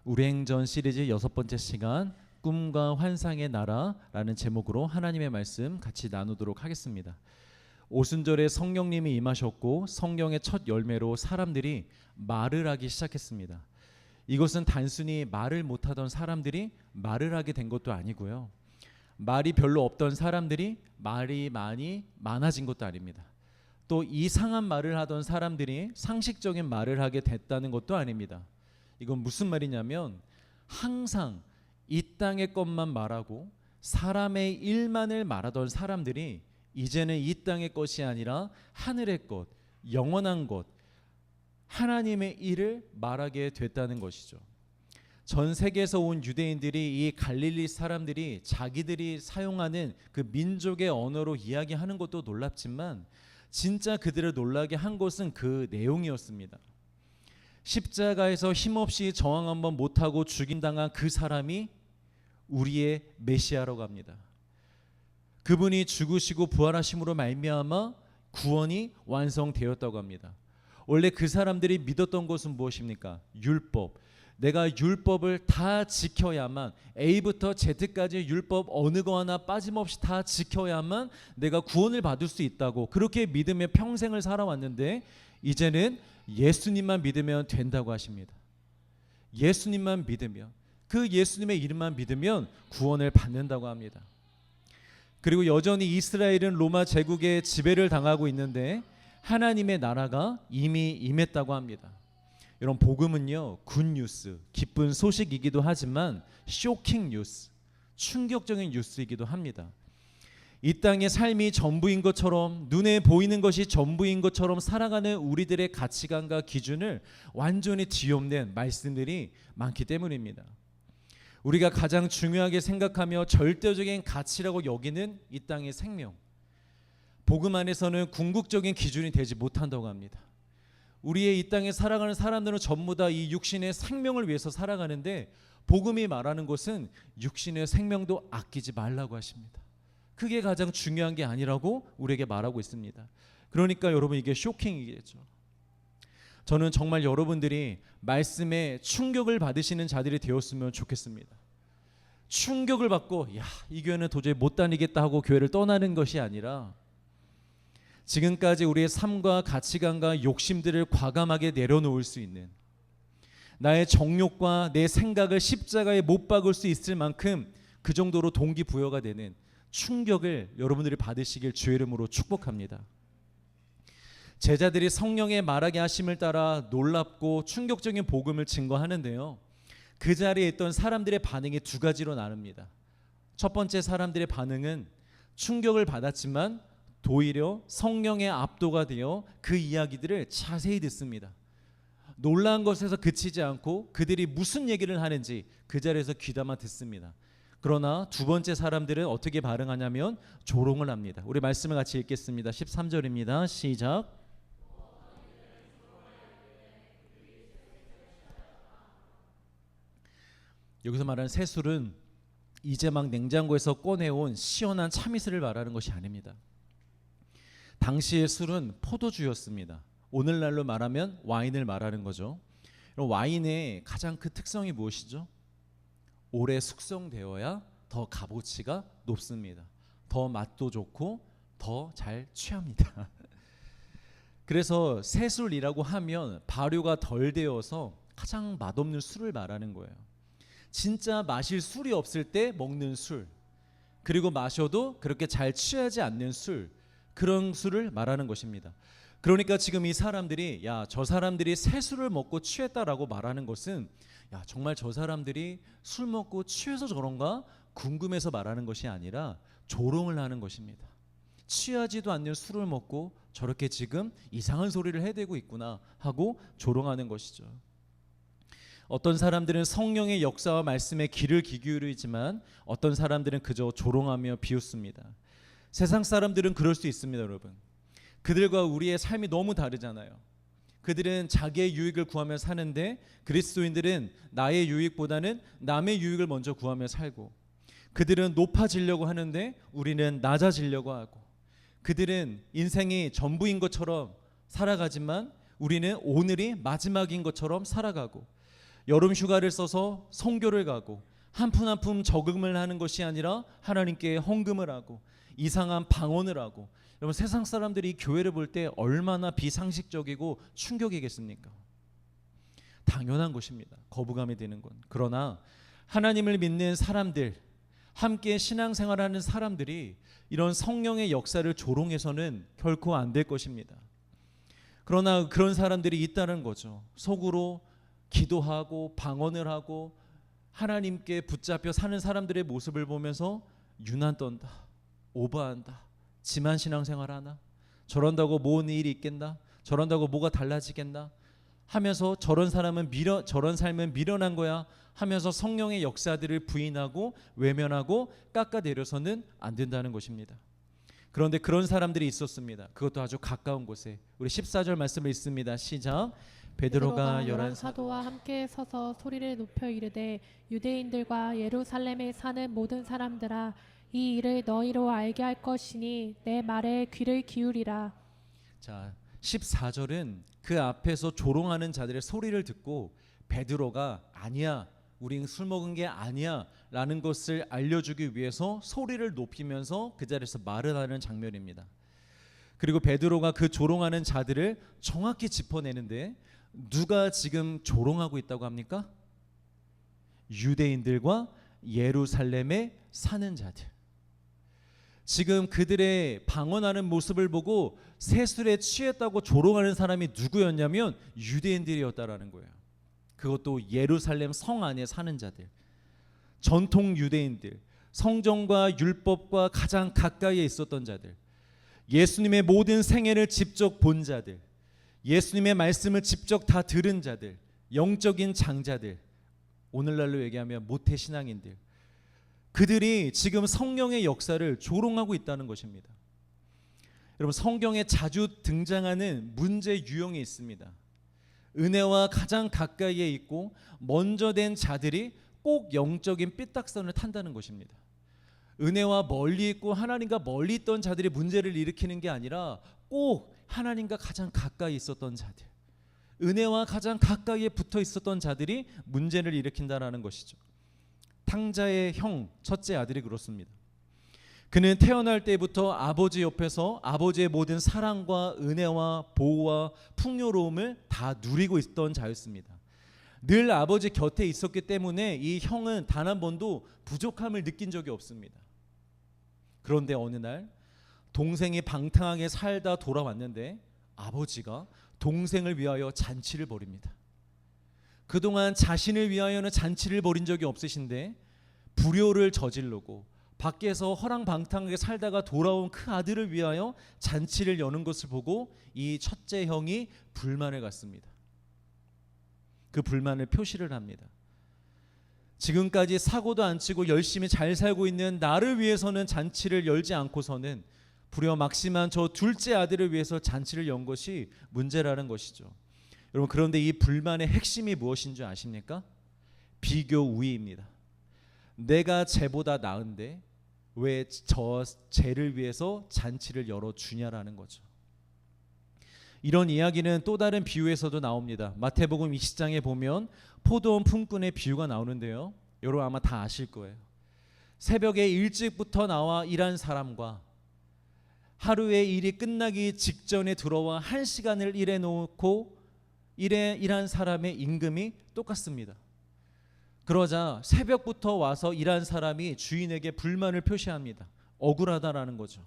우행전 시리즈 6번째 시간 꿈과 환상의 나라라는 제목으로 하나님의 말씀 같이 나누도록 하겠습니다. 오순절에 성령님이 임하셨고 성령의 첫 열매로 사람들이 말을 하기 시작했습니다. 이것은 단순히 말을 못하던 사람들이 말을 하게 된 것도 아니고요. 말이 별로 없던 사람들이 말이 많아진 것도 아닙니다. 또 이상한 말을 하던 사람들이 상식적인 말을 하게 됐다는 것도 아닙니다. 이건 무슨 말이냐면 항상 이 땅의 것만 말하고 사람의 일만을 말하던 사람들이 이제는 이 땅의 것이 아니라 하늘의 것, 영원한 것, 하나님의 일을 말하게 됐다는 것이죠. 전 세계에서 온 유대인들이 이 갈릴리 사람들이 자기들이 사용하는 그 민족의 언어로 이야기하는 것도 놀랍지만 진짜 그들을 놀라게 한 것은 그 내용이었습니다. 십자가에서 힘없이 저항 한번 못하고 죽임당한 그 사람이 우리의 메시아라고 합니다. 그분이 죽으시고 부활하심으로 말미암아 구원이 완성되었다고 합니다. 원래 그 사람들이 믿었던 것은 무엇입니까? 율법. 내가 율법을 다 지켜야만, A부터 Z까지 율법 어느 거 하나 빠짐없이 다 지켜야만 내가 구원을 받을 수 있다고, 그렇게 믿으며 평생을 살아왔는데 이제는 예수님만 믿으면 된다고 하십니다. 예수님만 믿으면, 그 예수님의 이름만 믿으면 구원을 받는다고 합니다. 그리고 여전히 이스라엘은 로마 제국의 지배를 당하고 있는데 하나님의 나라가 이미 임했다고 합니다. 여러분, 복음은요, 굿뉴스, 기쁜 소식이기도 하지만 쇼킹 뉴스, 충격적인 뉴스이기도 합니다. 이 땅의 삶이 전부인 것처럼, 눈에 보이는 것이 전부인 것처럼 살아가는 우리들의 가치관과 기준을 완전히 뒤엎는 말씀들이 많기 때문입니다. 우리가 가장 중요하게 생각하며 절대적인 가치라고 여기는 이 땅의 생명, 복음 안에서는 궁극적인 기준이 되지 못한다고 합니다. 우리의 이 땅에 살아가는 사람들은 전부 다 이 육신의 생명을 위해서 살아가는데 복음이 말하는 것은 육신의 생명도 아끼지 말라고 하십니다. 그게 가장 중요한 게 아니라고 우리에게 말하고 있습니다. 그러니까 여러분, 이게 쇼킹이겠죠. 저는 정말 여러분들이 말씀에 충격을 받으시는 자들이 되었으면 좋겠습니다. 충격을 받고 이 교회는 도저히 못 다니겠다 하고 교회를 떠나는 것이 아니라 지금까지 우리의 삶과 가치관과 욕심들을 과감하게 내려놓을 수 있는, 나의 정욕과 내 생각을 십자가에 못 박을 수 있을 만큼 그 정도로 동기부여가 되는 충격을 여러분들이 받으시길 주의 이름으로 축복합니다. 제자들이 성령의 말하게 하심을 따라 놀랍고 충격적인 복음을 증거하는데요, 그 자리에 있던 사람들의 반응이 두 가지로 나눕니다. 첫 번째, 사람들의 반응은 충격을 받았지만 오히려 성령의 압도가 되어 그 이야기들을 자세히 듣습니다. 놀라운 것에서 그치지 않고 그들이 무슨 얘기를 하는지 그 자리에서 귀담아 듣습니다. 그러나 두 번째 사람들은 어떻게 반응하냐면 조롱을 합니다. 우리 말씀을 같이 읽겠습니다. 13절입니다. 시작. 여기서 말하는 새술은 이제 막 냉장고에서 꺼내온 시원한 참이슬을 말하는 것이 아닙니다. 당시의 술은 포도주였습니다. 오늘날로 말하면 와인을 말하는 거죠. 와인의 가장 큰 특성이 무엇이죠? 오래 숙성되어야 더 값어치가 높습니다. 더 맛도 좋고 더 잘 취합니다. 그래서 새술이라고 하면 발효가 덜 되어서 가장 맛없는 술을 말하는 거예요. 진짜 마실 술이 없을 때 먹는 술, 그리고 마셔도 그렇게 잘 취하지 않는 술, 그런 술을 말하는 것입니다. 그러니까 지금 이 사람들이 저 사람들이 새 술을 먹고 취했다라고 말하는 것은 정말 저 사람들이 술 먹고 취해서 저런가 궁금해서 말하는 것이 아니라 조롱을 하는 것입니다. 취하지도 않는 술을 먹고 저렇게 지금 이상한 소리를 해대고 있구나 하고 조롱하는 것이죠. 어떤 사람들은 성령의 역사와 말씀에 귀를 기울이지만 어떤 사람들은 그저 조롱하며 비웃습니다. 세상 사람들은 그럴 수 있습니다, 여러분. 그들과 우리의 삶이 너무 다르잖아요. 그들은 자기의 유익을 구하며 사는데 그리스도인들은 나의 유익보다는 남의 유익을 먼저 구하며 살고, 그들은 높아지려고 하는데 우리는 낮아지려고 하고, 그들은 인생이 전부인 것처럼 살아가지만 우리는 오늘이 마지막인 것처럼 살아가고, 여름 휴가를 써서 선교를 가고 한 푼 한 푼 저금을 하는 것이 아니라 하나님께 헌금을 하고 이상한 방언을 하고, 여러분 세상 사람들이 이 교회를 볼 때 얼마나 비상식적이고 충격이겠습니까? 당연한 것입니다. 거부감이 드는 건. 그러나 하나님을 믿는 사람들, 함께 신앙생활하는 사람들이 이런 성령의 역사를 조롱해서는 결코 안 될 것입니다. 그러나 그런 사람들이 있다는 거죠. 속으로 기도하고 방언을 하고 하나님께 붙잡혀 사는 사람들의 모습을 보면서 유난 떤다, 오버한다, 지만 신앙생활 하나, 저런다고 뭔 일이 있겠나, 저런다고 뭐가 달라지겠나 하면서 저런 삶은 미련한 거야 하면서 성령의 역사들을 부인하고 외면하고 깎아내려서는 안 된다는 것입니다. 그런데 그런 사람들이 있었습니다. 그것도 아주 가까운 곳에. 우리 14절 말씀을 읽습니다. 시작. 베드로가 열한 사도와 함께 서서 소리를 높여 이르되 유대인들과 예루살렘에 사는 모든 사람들아, 이 일을 너희로 알게 할 것이니 내 말에 귀를 기울이라. 자, 14절은 그 앞에서 조롱하는 자들의 소리를 듣고 베드로가 아니야, 우린 술 먹은 게 아니야 라는 것을 알려주기 위해서 소리를 높이면서 그 자리에서 말을 하는 장면입니다. 그리고 베드로가 그 조롱하는 자들을 정확히 짚어내는데 누가 지금 조롱하고 있다고 합니까? 유대인들과 예루살렘에 사는 자들. 지금 그들의 방언하는 모습을 보고 세술에 취했다고 조롱하는 사람이 누구였냐면 유대인들이었다라는 거예요. 그것도 예루살렘 성 안에 사는 자들, 전통 유대인들, 성경과 율법과 가장 가까이에 있었던 자들, 예수님의 모든 생애를 직접 본 자들, 예수님의 말씀을 직접 다 들은 자들, 영적인 장자들, 오늘날로 얘기하면 모태신앙인들, 그들이 지금 성령의 역사를 조롱하고 있다는 것입니다. 여러분, 성경에 자주 등장하는 문제 유형이 있습니다. 은혜와 가장 가까이에 있고 먼저 된 자들이 꼭 영적인 삐딱선을 탄다는 것입니다. 은혜와 멀리 있고 하나님과 멀리 있던 자들이 문제를 일으키는 게 아니라 꼭 하나님과 가장 가까이 있었던 자들, 은혜와 가장 가까이에 붙어 있었던 자들이 문제를 일으킨다는 것이죠. 탕자의 형 첫째 아들이 그렇습니다. 그는 태어날 때부터 아버지 옆에서 아버지의 모든 사랑과 은혜와 보호와 풍요로움을 다 누리고 있던 자였습니다. 늘 아버지 곁에 있었기 때문에 이 형은 단 한 번도 부족함을 느낀 적이 없습니다. 그런데 어느 날 동생이 방탕하게 살다 돌아왔는데 아버지가 동생을 위하여 잔치를 벌입니다. 그동안 자신을 위하여는 잔치를 벌인 적이 없으신데 불효를 저지르고 밖에서 허랑방탕하게 살다가 돌아온 그 아들을 위하여 잔치를 여는 것을 보고 이 첫째 형이 불만을 갖습니다. 그 불만을 표시를 합니다. 지금까지 사고도 안 치고 열심히 잘 살고 있는 나를 위해서는 잔치를 열지 않고서는 불효 막심한 저 둘째 아들을 위해서 잔치를 연 것이 문제라는 것이죠. 여러분, 그런데 이 불만의 핵심이 무엇인 줄 아십니까? 비교 우위입니다. 내가 쟤보다 나은데 왜 저 쟤를 위해서 잔치를 열어주냐라는 거죠. 이런 이야기는 또 다른 비유에서도 나옵니다. 마태복음 20장에 보면 포도원 품꾼의 비유가 나오는데요, 여러분 아마 다 아실 거예요. 새벽에 일찍부터 나와 일한 사람과 하루의 일이 끝나기 직전에 들어와 1시간을 일해놓고 일한 사람의 임금이 똑같습니다. 그러자 새벽부터 와서 일한 사람이 주인에게 불만을 표시합니다. 억울하다라는 거죠.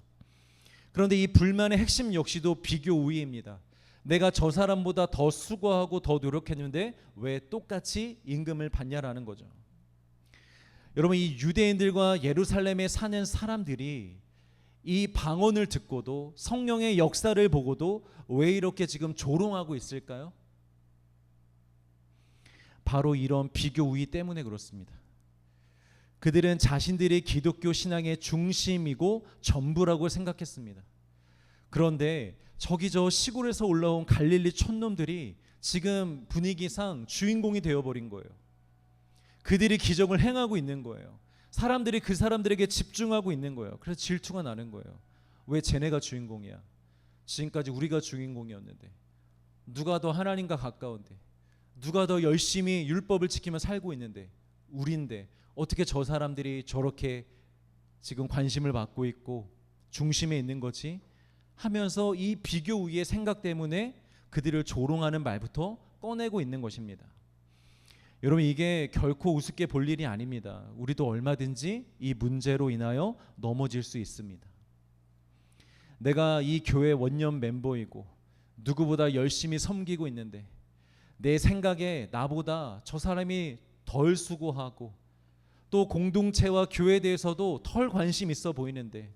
그런데 이 불만의 핵심 역시도 비교 우위입니다. 내가 저 사람보다 더 수고하고 더 노력했는데 왜 똑같이 임금을 받냐라는 거죠. 여러분, 이 유대인들과 예루살렘에 사는 사람들이 이 방언을 듣고도 성령의 역사를 보고도 왜 이렇게 지금 조롱하고 있을까요? 바로 이런 비교 우위 때문에 그렇습니다. 그들은 자신들이 기독교 신앙의 중심이고 전부라고 생각했습니다. 그런데 저기 저 시골에서 올라온 갈릴리 촌놈들이 지금 분위기상 주인공이 되어버린 거예요. 그들이 기적을 행하고 있는 거예요. 사람들이 그 사람들에게 집중하고 있는 거예요. 그래서 질투가 나는 거예요. 왜 쟤네가 주인공이야? 지금까지 우리가 주인공이었는데, 누가 더 하나님과 가까운데, 누가 더 열심히 율법을 지키며 살고 있는데, 우린데 어떻게 저 사람들이 저렇게 지금 관심을 받고 있고 중심에 있는 거지 하면서 이 비교 우위의 생각 때문에 그들을 조롱하는 말부터 꺼내고 있는 것입니다. 여러분, 이게 결코 우습게 볼 일이 아닙니다. 우리도 얼마든지 이 문제로 인하여 넘어질 수 있습니다. 내가 이 교회 원년 멤버이고 누구보다 열심히 섬기고 있는데 내 생각에 나보다 저 사람이 덜 수고하고 또 공동체와 교회에 대해서도 덜 관심 있어 보이는데,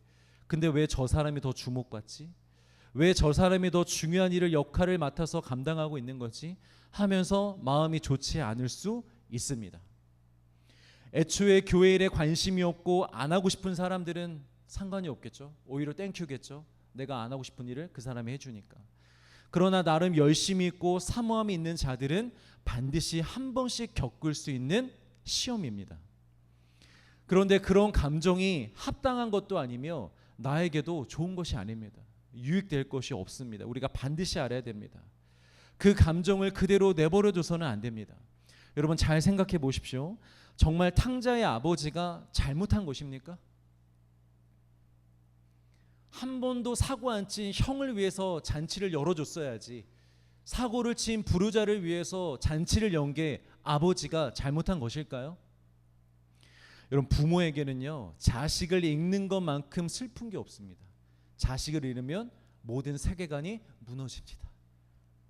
근데 왜 저 사람이 더 주목받지? 왜 저 사람이 더 중요한 일을 역할을 맡아서 감당하고 있는 거지? 하면서 마음이 좋지 않을 수 있습니다. 애초에 교회 일에 관심이 없고 안 하고 싶은 사람들은 상관이 없겠죠. 오히려 땡큐겠죠. 내가 안 하고 싶은 일을 그 사람이 해주니까. 그러나 나름 열심히 있고 사모함이 있는 자들은 반드시 한 번씩 겪을 수 있는 시험입니다. 그런데 그런 감정이 합당한 것도 아니며 나에게도 좋은 것이 아닙니다. 유익될 것이 없습니다. 우리가 반드시 알아야 됩니다. 그 감정을 그대로 내버려둬서는 안 됩니다. 여러분, 잘 생각해 보십시오. 정말 탕자의 아버지가 잘못한 것입니까? 한 번도 사고 안 친 형을 위해서 잔치를 열어줬어야지, 사고를 친 부르자를 위해서 잔치를 연 게 아버지가 잘못한 것일까요? 여러분, 부모에게는요, 자식을 잃는 것만큼 슬픈 게 없습니다. 자식을 잃으면 모든 세계관이 무너집니다.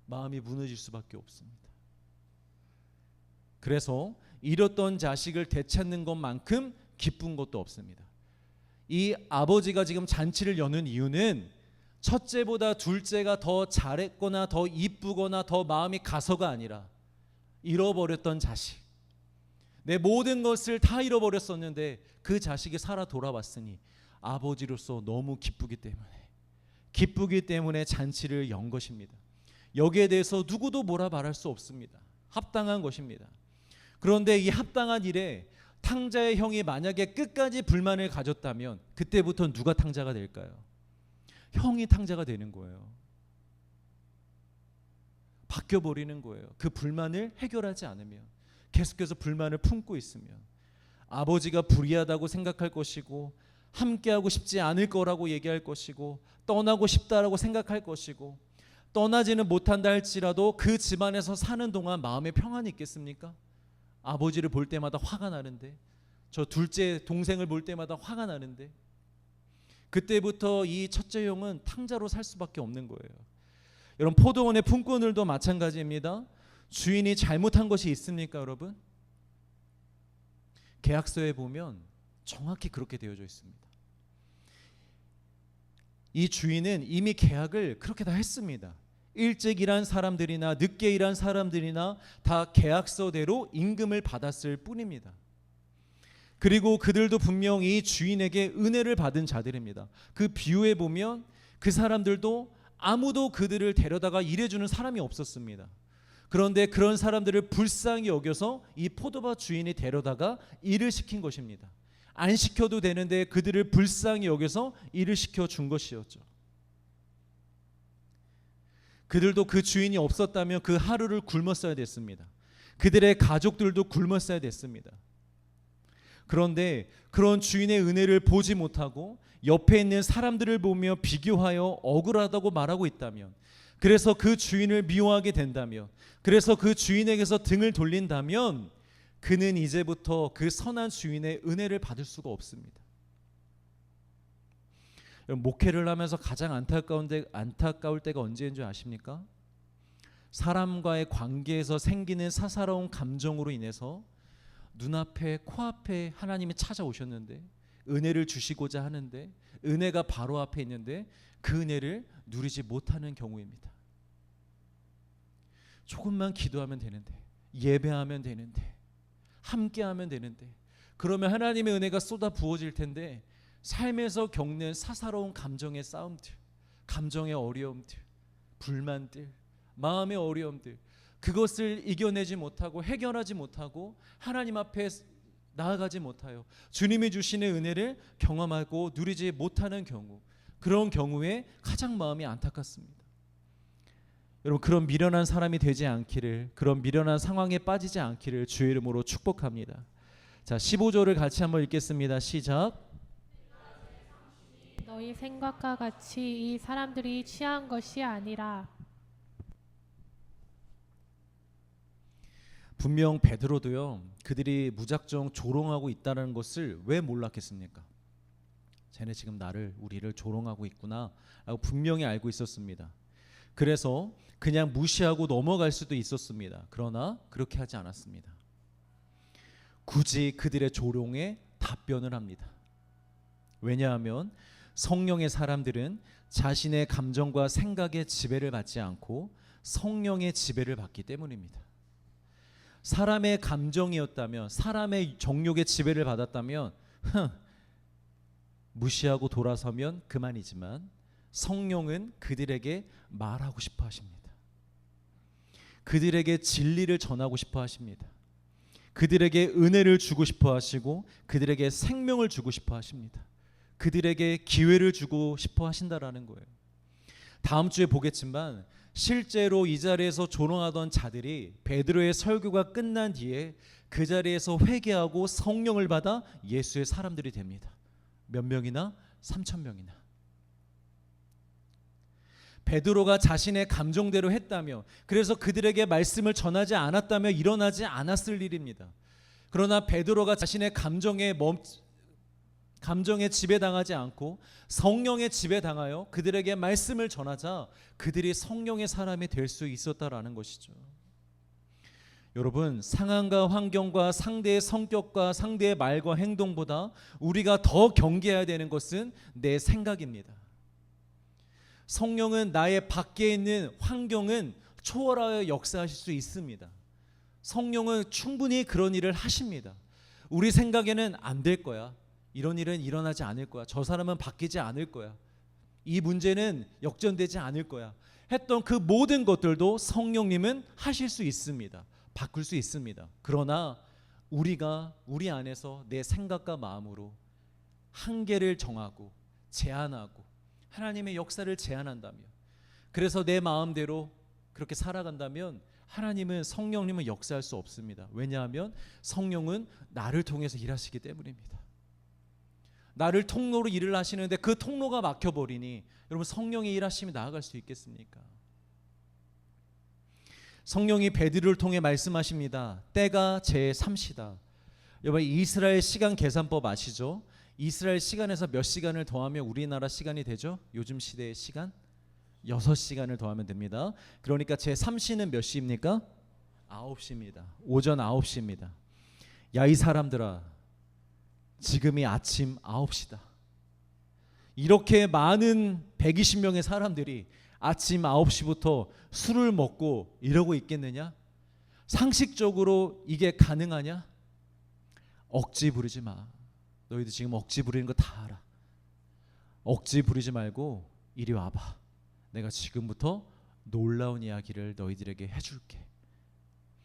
마음이 무너질 수밖에 없습니다. 그래서 잃었던 자식을 되찾는 것만큼 기쁜 것도 없습니다. 이 아버지가 지금 잔치를 여는 이유는 첫째보다 둘째가 더 잘했거나 더 이쁘거나 더 마음이 가서가 아니라 잃어버렸던 자식, 내 모든 것을 다 잃어버렸었는데 그 자식이 살아 돌아왔으니 아버지로서 너무 기쁘기 때문에 잔치를 연 것입니다. 여기에 대해서 누구도 뭐라 말할 수 없습니다. 합당한 것입니다. 그런데 이 합당한 일에 탕자의 형이 만약에 끝까지 불만을 가졌다면 그때부터 누가 탕자가 될까요? 형이 탕자가 되는 거예요. 바뀌어버리는 거예요. 그 불만을 해결하지 않으면, 계속해서 불만을 품고 있으면 아버지가 불의하다고 생각할 것이고, 함께하고 싶지 않을 거라고 얘기할 것이고, 떠나고 싶다라고 생각할 것이고, 떠나지는 못한다 할지라도 그 집안에서 사는 동안 마음의 평안이 있겠습니까? 아버지를 볼 때마다 화가 나는데, 저 둘째 동생을 볼 때마다 화가 나는데, 그때부터 이 첫째 형은 탕자로 살 수밖에 없는 거예요. 여러분, 포도원의 품꾼들도 마찬가지입니다. 주인이 잘못한 것이 있습니까, 여러분? 계약서에 보면 정확히 그렇게 되어져 있습니다. 이 주인은 이미 계약을 그렇게 다 했습니다. 일찍 일한 사람들이나 늦게 일한 사람들이나 다 계약서대로 임금을 받았을 뿐입니다. 그리고 그들도 분명히 주인에게 은혜를 받은 자들입니다. 그 비유에 보면 그 사람들도 아무도 그들을 데려다가 일해주는 사람이 없었습니다. 그런데 그런 사람들을 불쌍히 여겨서 이 포도밭 주인이 데려다가 일을 시킨 것입니다. 안 시켜도 되는데 그들을 불쌍히 여겨서 일을 시켜준 것이었죠. 그들도 그 주인이 없었다면 그 하루를 굶었어야 됐습니다. 그들의 가족들도 굶었어야 됐습니다. 그런데 그런 주인의 은혜를 보지 못하고 옆에 있는 사람들을 보며 비교하여 억울하다고 말하고 있다면, 그래서 그 주인을 미워하게 된다면, 그래서 그 주인에게서 등을 돌린다면 그는 이제부터 그 선한 주인의 은혜를 받을 수가 없습니다. 목회를 하면서 가장 안타까울 때가 언제인 줄 아십니까? 사람과의 관계에서 생기는 사사로운 감정으로 인해서 눈앞에 코앞에 하나님이 찾아오셨는데, 은혜를 주시고자 하는데, 은혜가 바로 앞에 있는데 그 은혜를 누리지 못하는 경우입니다. 조금만 기도하면 되는데, 예배하면 되는데, 함께하면 되는데, 그러면 하나님의 은혜가 쏟아 부어질 텐데, 삶에서 겪는 사사로운 감정의 싸움들, 감정의 어려움들, 불만들, 마음의 어려움들, 그것을 이겨내지 못하고 해결하지 못하고 하나님 앞에 나아가지 못하여 주님이 주시는 은혜를 경험하고 누리지 못하는 경우, 그런 경우에 가장 마음이 안타깝습니다. 여러분 그런 미련한 사람이 되지 않기를, 그런 미련한 상황에 빠지지 않기를 주의 이름으로 축복합니다. 자, 15절을 같이 한번 읽겠습니다. 시작. 너희 생각과 같이 이 사람들이 취한 것이 아니라. 분명 베드로도요, 그들이 무작정 조롱하고 있다는 것을 왜 몰랐겠습니까? 쟤네 지금 우리를 조롱하고 있구나 라고 분명히 알고 있었습니다. 그래서 그냥 무시하고 넘어갈 수도 있었습니다. 그러나 그렇게 하지 않았습니다. 굳이 그들의 조롱에 답변을 합니다. 왜냐하면 성령의 사람들은 자신의 감정과 생각의 지배를 받지 않고 성령의 지배를 받기 때문입니다. 사람의 감정이었다면, 사람의 정욕의 지배를 받았다면 무시하고 돌아서면 그만이지만, 성령은 그들에게 말하고 싶어 하십니다. 그들에게 진리를 전하고 싶어 하십니다. 그들에게 은혜를 주고 싶어 하시고 그들에게 생명을 주고 싶어 하십니다. 그들에게 기회를 주고 싶어 하신다라는 거예요. 다음 주에 보겠지만 실제로 이 자리에서 조롱하던 자들이 베드로의 설교가 끝난 뒤에 그 자리에서 회개하고 성령을 받아 예수의 사람들이 됩니다. 몇 명이나? 3,000명이나. 베드로가 자신의 감정대로 했다며, 그래서 그들에게 말씀을 전하지 않았다며 일어나지 않았을 일입니다. 그러나 베드로가 자신의 감정에 지배당하지 않고 성령의 지배당하여 그들에게 말씀을 전하자 그들이 성령의 사람이 될 수 있었다라는 것이죠. 여러분, 상황과 환경과 상대의 성격과 상대의 말과 행동보다 우리가 더 경계해야 되는 것은 내 생각입니다. 성령은 나의 밖에 있는 환경은 초월하여 역사하실 수 있습니다. 성령은 충분히 그런 일을 하십니다. 우리 생각에는 안 될 거야. 이런 일은 일어나지 않을 거야. 저 사람은 바뀌지 않을 거야. 이 문제는 역전되지 않을 거야. 했던 그 모든 것들도 성령님은 하실 수 있습니다. 바꿀 수 있습니다. 그러나 우리가 우리 안에서 내 생각과 마음으로 한계를 정하고 제한하고 하나님의 역사를 제한한다면, 그래서 내 마음대로 그렇게 살아간다면 하나님은, 성령님은 역사할 수 없습니다. 왜냐하면 성령은 나를 통해서 일하시기 때문입니다. 나를 통로로 일을 하시는데 그 통로가 막혀버리니 여러분, 성령의 일하심이 나아갈 수 있겠습니까? 성령이 베드로를 통해 말씀하십니다. 때가 제3시다. 여러분, 이스라엘 시간 계산법 아시죠? 이스라엘 시간에서 몇 시간을 더하면 우리나라 시간이 되죠? 요즘 시대의 시간? 6시간을 더하면 됩니다. 그러니까 제3시는 몇 시입니까? 9시입니다. 오전 9시입니다. 야, 이 사람들아, 지금이 아침 9시다. 이렇게 많은 120명의 사람들이 아침 9시부터 술을 먹고 이러고 있겠느냐? 상식적으로 이게 가능하냐? 억지 부리지 마. 너희들 지금 억지 부리는 거 다 알아. 억지 부리지 말고 이리 와봐. 내가 지금부터 놀라운 이야기를 너희들에게 해줄게.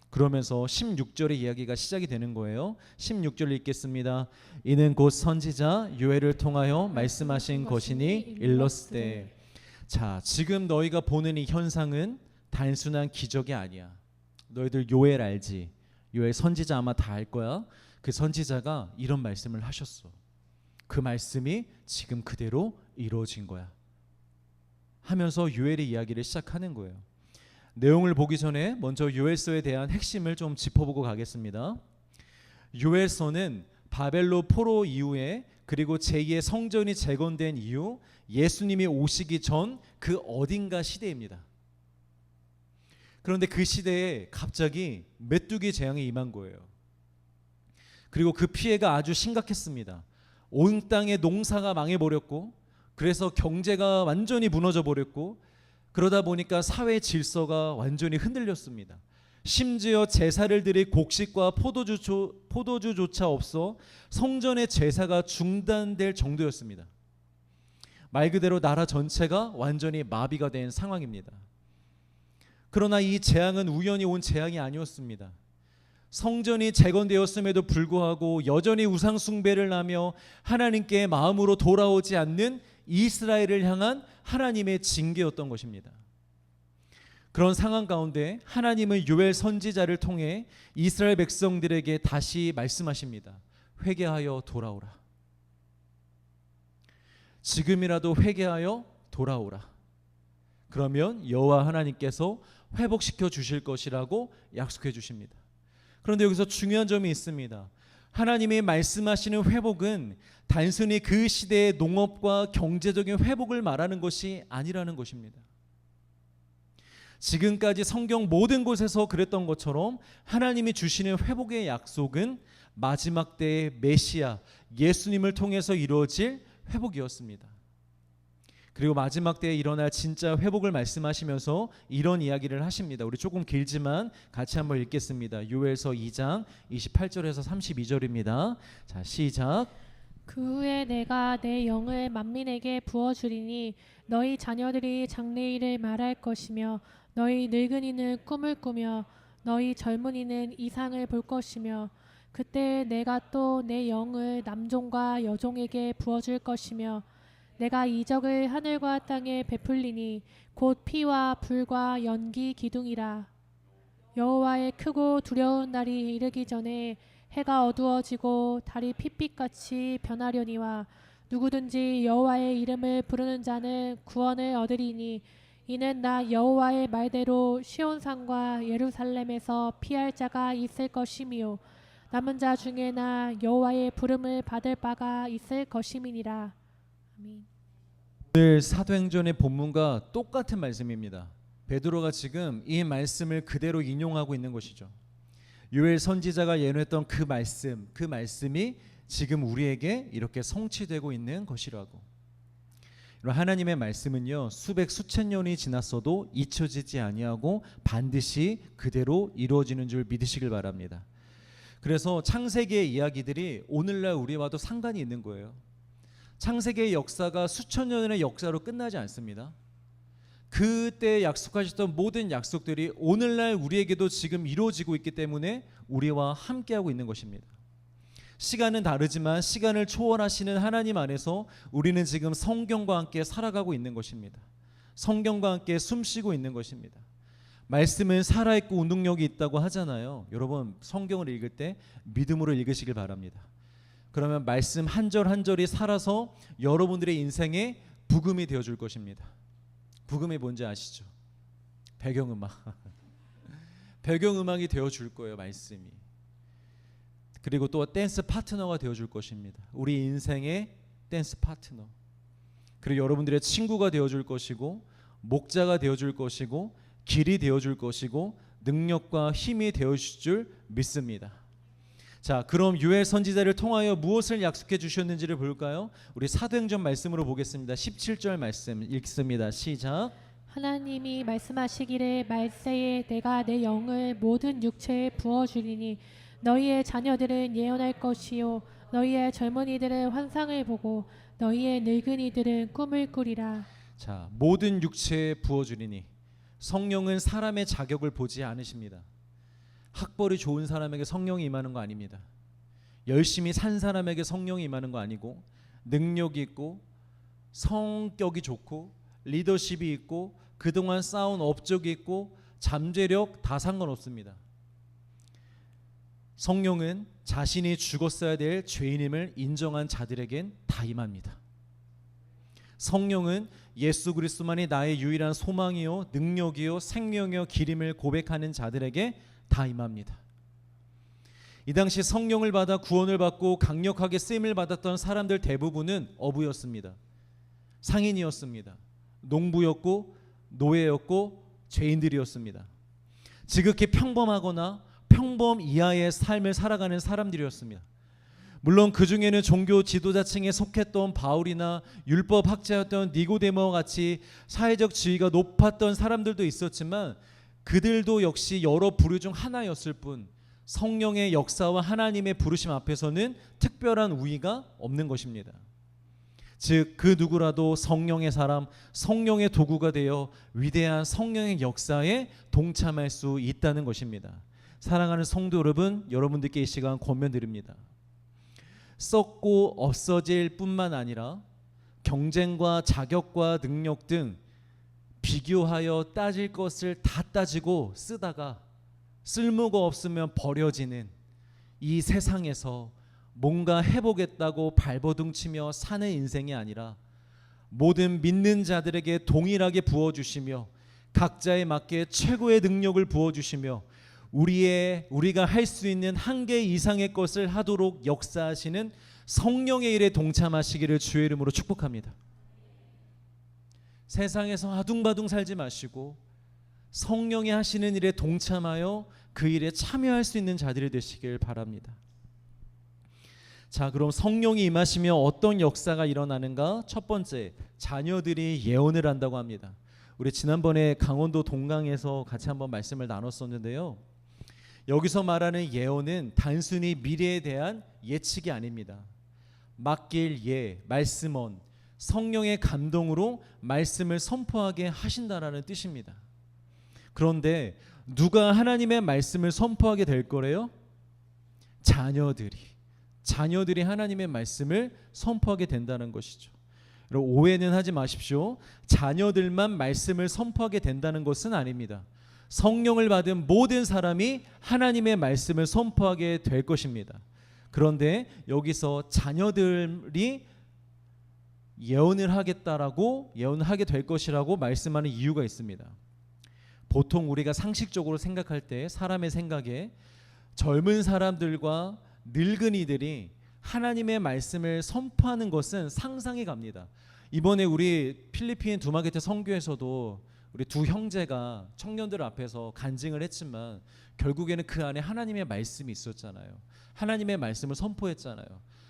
그러면서 16절의 이야기가 시작이 되는 거예요. 16절 읽겠습니다. 이는 곧 선지자 요엘을 통하여 말씀하신 것이니 일렀으되. 자, 지금 너희가 보는 이 현상은 단순한 기적이 아니야. 너희들 요엘 알지? 요엘 선지자 아마 다 알 거야. 그 선지자가 이런 말씀을 하셨어. 그 말씀이 지금 그대로 이루어진 거야 하면서 요엘의 이야기를 시작하는 거예요. 내용을 보기 전에 먼저 요엘서에 대한 핵심을 좀 짚어보고 가겠습니다. 요엘서는 바벨론 포로 이후에, 그리고 제2의 성전이 재건된 이후, 예수님이 오시기 전 그 어딘가 시대입니다. 그런데 그 시대에 갑자기 메뚜기 재앙이 임한 거예요. 그리고 그 피해가 아주 심각했습니다. 온 땅의 농사가 망해버렸고, 그래서 경제가 완전히 무너져 버렸고, 그러다 보니까 사회 질서가 완전히 흔들렸습니다. 심지어 제사를 드릴 곡식과 포도주조차 없어 성전의 제사가 중단될 정도였습니다. 말 그대로 나라 전체가 완전히 마비가 된 상황입니다. 그러나 이 재앙은 우연히 온 재앙이 아니었습니다. 성전이 재건되었음에도 불구하고 여전히 우상 숭배를 하며 하나님께 마음으로 돌아오지 않는 이스라엘을 향한 하나님의 징계였던 것입니다. 그런 상황 가운데 하나님은 요엘 선지자를 통해 이스라엘 백성들에게 다시 말씀하십니다. 회개하여 돌아오라. 지금이라도 회개하여 돌아오라. 그러면 여호와 하나님께서 회복시켜 주실 것이라고 약속해 주십니다. 그런데 여기서 중요한 점이 있습니다. 하나님이 말씀하시는 회복은 단순히 그 시대의 농업과 경제적인 회복을 말하는 것이 아니라는 것입니다. 지금까지 성경 모든 곳에서 그랬던 것처럼 하나님이 주시는 회복의 약속은 마지막 때의 메시아 예수님을 통해서 이루어질 회복이었습니다. 그리고 마지막 때에 일어날 진짜 회복을 말씀하시면서 이런 이야기를 하십니다. 우리 조금 길지만 같이 한번 읽겠습니다. 요엘서 2장 28절에서 32절입니다. 자, 시작. 그 후에 내가 내 영을 만민에게 부어주리니 너희 자녀들이 장래일을 말할 것이며 너희 늙은이는 꿈을 꾸며 너희 젊은이는 이상을 볼 것이며 그때 내가 또 내 영을 남종과 여종에게 부어줄 것이며 내가 이적을 하늘과 땅에 베풀리니 곧 피와 불과 연기 기둥이라. 여호와의 크고 두려운 날이 이르기 전에 해가 어두워지고 달이 핏빛같이 변하려니와 누구든지 여호와의 이름을 부르는 자는 구원을 얻으리니 이는 나 여호와의 말대로 시온산과 예루살렘에서 피할 자가 있을 것이미요 남은 자 중에 나 여호와의 부름을 받을 바가 있을 것임이니라. 아멘. 오늘 사도행전의 본문과 똑같은 말씀입니다. 베드로가 지금 이 말씀을 그대로 인용하고 있는 것이죠. 요엘 선지자가 예언했던 그 말씀이 지금 우리에게 이렇게 성취되고 있는 것이라고. 하나님의 말씀은요, 수백 수천 년이 지났어도 잊혀지지 아니하고 반드시 그대로 이루어지는 줄 믿으시길 바랍니다. 그래서 창세기의 이야기들이 오늘날 우리와도 상관이 있는 거예요. 창세기의 역사가 수천 년의 역사로 끝나지 않습니다. 그때 약속하셨던 모든 약속들이 오늘날 우리에게도 지금 이루어지고 있기 때문에 우리와 함께하고 있는 것입니다. 시간은 다르지만 시간을 초월하시는 하나님 안에서 우리는 지금 성경과 함께 살아가고 있는 것입니다. 성경과 함께 숨쉬고 있는 것입니다. 말씀은 살아있고 운동력이 있다고 하잖아요. 여러분 성경을 읽을 때 믿음으로 읽으시길 바랍니다. 그러면 말씀 한 절 한 절이 살아서 여러분들의 인생에 부금이 되어줄 것입니다. 부금이 뭔지 아시죠? 배경음악. 배경음악이 되어줄 거예요. 말씀이. 그리고 또 댄스 파트너가 되어줄 것입니다. 우리 인생의 댄스 파트너. 그리고 여러분들의 친구가 되어줄 것이고 목자가 되어줄 것이고 길이 되어줄 것이고 능력과 힘이 되어줄 줄 믿습니다. 자, 그럼 요엘 선지자를 통하여 무엇을 약속해 주셨는지를 볼까요? 우리 사도행전 말씀으로 보겠습니다. 17절 말씀 읽습니다. 시작. 하나님이 말씀하시기를 말세에 내가 내 영을 모든 육체에 부어주리니 너희의 자녀들은 예언할 것이요 너희의 젊은이들은 환상을 보고 너희의 늙은이들은 꿈을 꾸리라. 자, 모든 육체에 부어주리니 성령은 사람의 자격을 보지 않으십니다. 학벌이 좋은 사람에게 성령이 임하는 거 아닙니다. 열심히 산 사람에게 성령이 임하는 거 아니고 능력이 있고 성격이 좋고 리더십이 있고 그동안 쌓은 업적이 있고 잠재력 다 상관없습니다. 성령은 자신이 죽었어야 될 죄인임을 인정한 자들에겐 다 임합니다. 성령은 예수 그리스도만이 나의 유일한 소망이요 능력이요 생명이요 길임을 고백하는 자들에게 다 임합니다. 이 당시 성령을 받아 구원을 받고 강력하게 쓰임을 받았던 사람들 대부분은 어부였습니다. 상인이었습니다. 농부였고 노예였고 죄인들이었습니다. 지극히 평범하거나 평범 이하의 삶을 살아가는 사람들이었습니다. 물론 그 중에는 종교 지도자층에 속했던 바울이나 율법 학자였던 니고데모와 같이 사회적 지위가 높았던 사람들도 있었지만 그들도 역시 여러 부류 중 하나였을 뿐 성령의 역사와 하나님의 부르심 앞에서는 특별한 우위가 없는 것입니다. 즉 그 누구라도 성령의 사람, 성령의 도구가 되어 위대한 성령의 역사에 동참할 수 있다는 것입니다. 사랑하는 성도 여러분, 여러분들께 이 시간 권면드립니다. 썩고 없어질 뿐만 아니라 경쟁과 자격과 능력 등 비교하여 따질 것을 다 따지고 쓰다가 쓸모가 없으면 버려지는 이 세상에서 뭔가 해보겠다고 발버둥치며 사는 인생이 아니라 모든 믿는 자들에게 동일하게 부어주시며 각자에 맞게 최고의 능력을 부어주시며 우리가 할 수 있는 한계 이상의 것을 하도록 역사하시는 성령의 일에 동참하시기를 주의 이름으로 축복합니다. 세상에서 아둥바둥 살지 마시고 성령이 하시는 일에 동참하여 그 일에 참여할 수 있는 자들이 되시길 바랍니다. 자, 그럼 성령이 임하시며 어떤 역사가 일어나는가? 첫 번째, 자녀들이 예언을 한다고 합니다. 우리 지난번에 강원도 동강에서 같이 한번 말씀을 나눴었는데요. 여기서 말하는 예언은 단순히 미래에 대한 예측이 아닙니다. 맡길 예, 말씀언, 성령의 감동으로 말씀을 선포하게 하신다라는 뜻입니다. 그런데 누가 하나님의 말씀을 선포하게 될 거래요? 자녀들이 하나님의 말씀을 선포하게 된다는 것이죠. 여러분, 오해는 하지 마십시오. 자녀들만 말씀을 선포하게 된다는 것은 아닙니다. 성령을 받은 모든 사람이 하나님의 말씀을 선포하게 될 것입니다. 그런데 여기서 자녀들이 예언을 하게 될 것이라고 말씀하는 이유가 있습니다. 보통 우리가 상식적으로 생각할 때 사람의 생각에 젊은 사람들과 늙은이들이 하나님의 말씀을 선포하는 것은 상상이 갑니다. 이번에 우리 필리핀 두마게테 선교에서도 우리 두 형제가 청년들 앞에서 간증을 했지만 결국에는 그 안에 하나님의 말씀이 있었잖아요. 하나님의 말씀을 선포했잖아요.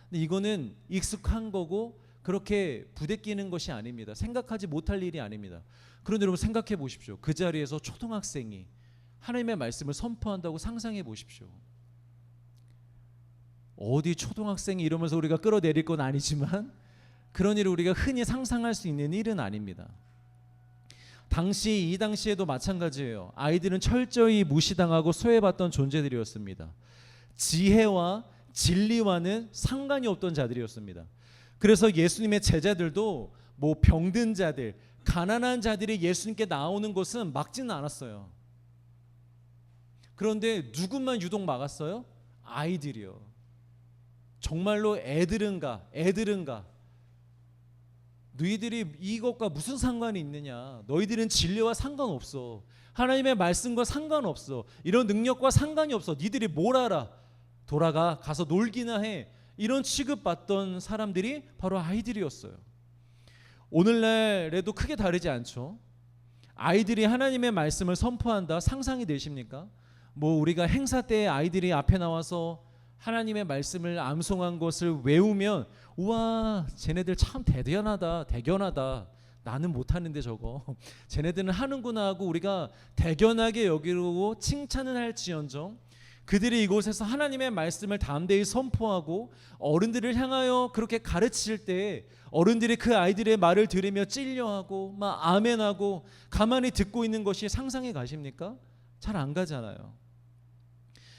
근데 이거는 익숙한 거고 그렇게 부대끼는 것이 아닙니다. 생각하지 못할 일이 아닙니다. 그런데 여러분 생각해 보십시오. 그 자리에서 초등학생이 하나님의 말씀을 선포한다고 상상해 보십시오. 어디 초등학생이 이러면서 우리가 끌어내릴 건 아니지만 그런 일을 우리가 흔히 상상할 수 있는 일은 아닙니다. 이 당시에도 마찬가지예요. 아이들은 철저히 무시당하고 소외받던 존재들이었습니다. 지혜와 진리와는 상관이 없던 자들이었습니다. 그래서 예수님의 제자들도 뭐 병든 자들, 가난한 자들이 예수님께 나오는 것은 막지는 않았어요. 그런데 누구만 유독 막았어요? 아이들이요. 정말로 애들은가 너희들이 이것과 무슨 상관이 있느냐, 너희들은 진리와 상관없어, 하나님의 말씀과 상관없어, 이런 능력과 상관이 없어, 니들이 뭘 알아, 가서 놀기나 해, 이런 취급받던 사람들이 바로 아이들이었어요. 오늘날에도 크게 다르지 않죠. 아이들이 하나님의 말씀을 선포한다, 상상이 되십니까? 뭐 우리가 행사 때 아이들이 앞에 나와서 하나님의 말씀을 암송한 것을 외우면 우와, 쟤네들 참 대견하다. 나는 못하는데 저거 쟤네들은 하는구나 하고 우리가 대견하게 여기고 칭찬은 할지언정, 그들이 이곳에서 하나님의 말씀을 담대히 선포하고 어른들을 향하여 그렇게 가르칠 때 어른들이 그 아이들의 말을 들으며 찔려하고 막 아멘하고 가만히 듣고 있는 것이 상상이 가십니까? 잘 안 가잖아요.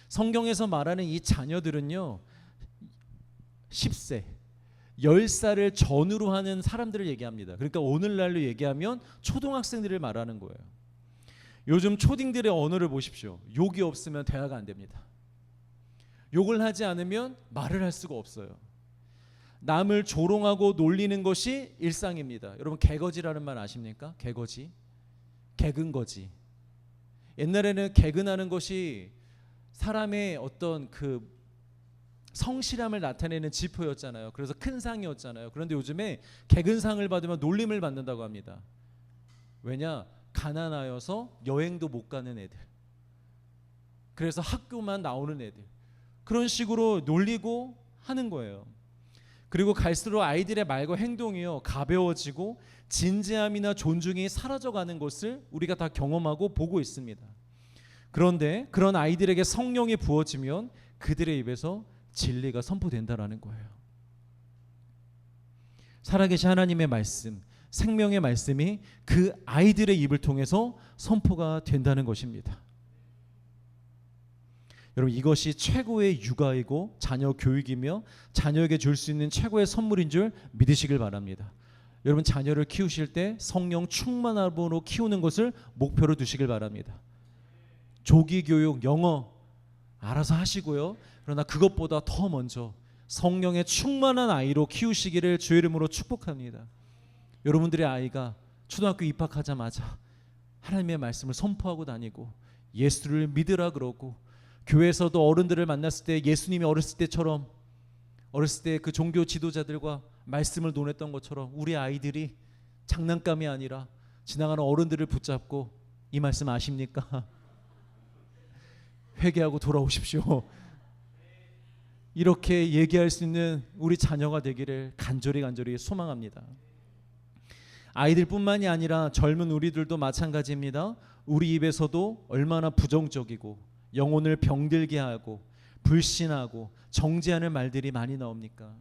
성경에서 말하는 이 자녀들은요, 10세, 10살을 전후로 하는 사람들을 얘기합니다. 그러니까 오늘날로 얘기하면 초등학생들을 말하는 거예요. 요즘 초딩들의 언어를 보십시오. 욕이 없으면 대화가 안 됩니다. 욕을 하지 않으면 말을 할 수가 없어요. 남을 조롱하고 놀리는 것이 일상입니다. 여러분, 개거지라는 말 아십니까? 개거지, 개근거지. 옛날에는 개근하는 것이 사람의 어떤 그 성실함을 나타내는 지표였잖아요. 그래서 큰 상이었잖아요. 그런데 요즘에 개근상을 받으면 놀림을 받는다고 합니다. 왜냐? 가난하여서 여행도 못 가는 애들, 그래서 학교만 나오는 애들, 그런 식으로 놀리고 하는 거예요. 그리고 갈수록 아이들의 말과 행동이요, 가벼워지고 진지함이나 존중이 사라져가는 것을 우리가 다 경험하고 보고 있습니다. 그런데 그런 아이들에게 성령이 부어지면 그들의 입에서 진리가 선포된다라는 거예요. 살아계신 하나님의 말씀, 생명의 말씀이 그 아이들의 입을 통해서 선포가 된다는 것입니다. 여러분, 이것이 최고의 육아이고 자녀 교육이며 자녀에게 줄 수 있는 최고의 선물인 줄 믿으시길 바랍니다. 여러분 자녀를 키우실 때 성령 충만함으로 키우는 것을 목표로 두시길 바랍니다. 조기 교육, 영어 알아서 하시고요. 그러나 그것보다 더 먼저 성령의 충만한 아이로 키우시기를 주의 이름으로 축복합니다. 여러분들의 아이가 초등학교 입학하자마자 하나님의 말씀을 선포하고 다니고 예수를 믿으라 그러고, 교회에서도 어른들을 만났을 때 예수님이 어렸을 때 그 종교 지도자들과 말씀을 논했던 것처럼 우리 아이들이 장난감이 아니라 지나가는 어른들을 붙잡고 이 말씀 아십니까? 회개하고 돌아오십시오. 이렇게 얘기할 수 있는 우리 자녀가 되기를 간절히 소망합니다. 아이들뿐만이 아니라 젊은 우리들도 마찬가지입니다. 우리 입에서도 얼마나 부정적이고 영혼을 병들게 하고 불신하고 정죄하는 말들이 많이 나옵니까?